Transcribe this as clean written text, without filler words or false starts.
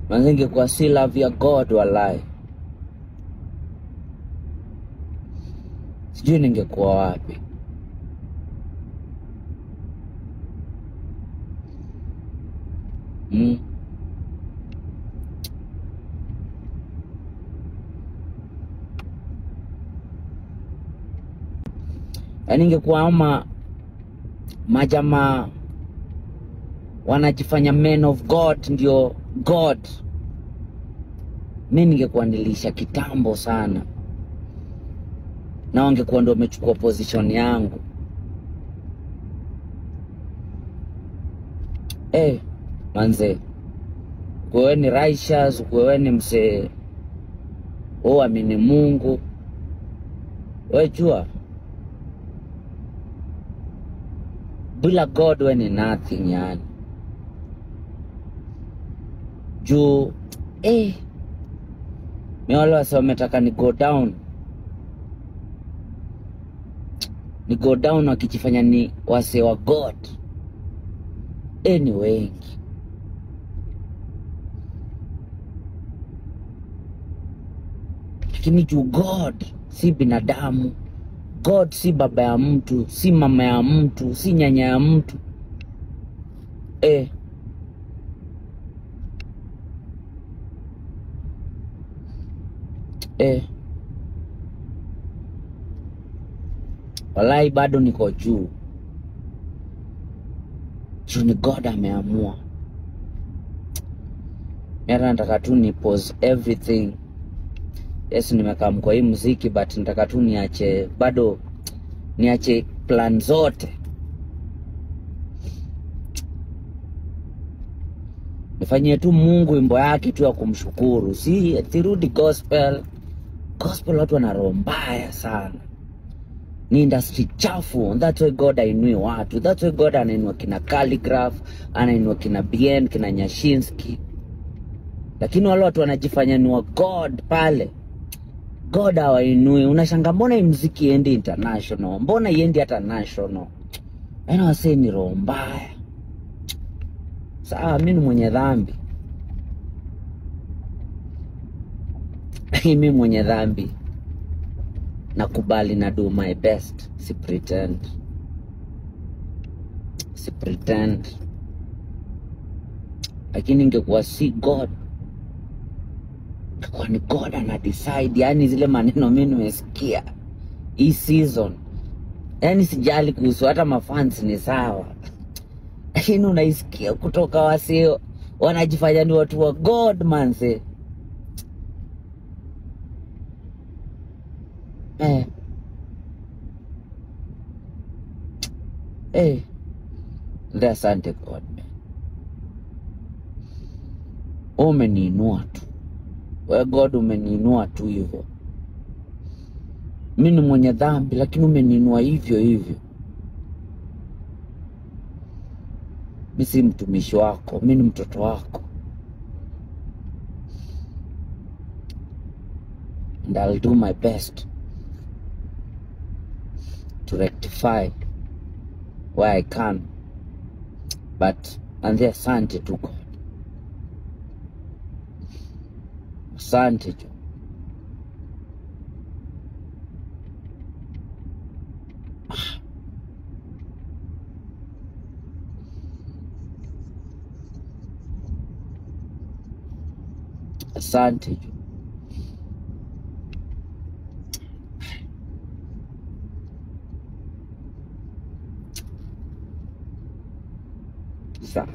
Manze kwa si love ya God walai. Sijui ningekuwa wapi. Yaani ingekuwa ama majamaa wanajifanya men of God ndio God. Mimi ningekuwa nilisha kitambo sana. Na wangekuwa ndio wamechukua position yangu. Manze. Wewe ni righteous, wewe ni mse. Amini Mungu. Wewe jua. Bila God wewe ni nothing yani. Juu mimi wale wase wametaka ni go down. Ni go down wakijifanya ni wase wa God. Ni wengi. Lakini juu God si binadamu. God si baba ya mtu, si mama ya mtu, si nyanya ya mtu. Walai bado niko juu. Juu ni God ameamua. Mimi nataka tu ni pause everything. Yes, nimekaa kwa hii muziki but nataka tu niache bado niache plan zote. Nifanyie tu Mungu wimbo yake tu ya kumshukuru. Si thirudi gospel. Gospel watu wana roho mbaya sana. Ni industry chafu. That's why God ainui watu. That's why God anainua kina Calligraph, anainua kina Bien, kina Nyashinsky. Lakini wale watu wanajifanya ni wa God pale. God hawainui. Unashanga mbona hii muziki iendi international? Mbona iendi hata national? Yaani wase ni roho mbaya. Sawa, mimi ni mwenye dhambi. Mimi mwenye dhambi. Nakubali na do my best. Si pretend. Lakini ingekuwa si God. Kwa ni God ana decide. Yani zile maneno mimi nimesikia hii season. Yani sijali kuhusu hata mafans ni sawa. Lakini unaisikia kutoka wasio wanajifanya ni watu wa God manze. Ndio asante God. Umeniinua tu. Wewe God umeniinua tu hivyo. Mimi ni mwenye dhambi lakini umeniinua hivyo hivyo. Mimi si mtumishi wako, mimi ni mtoto wako. And I'll do my best to rectify where I can. But asante tu God. Asante tu. Asante tu. Sawa.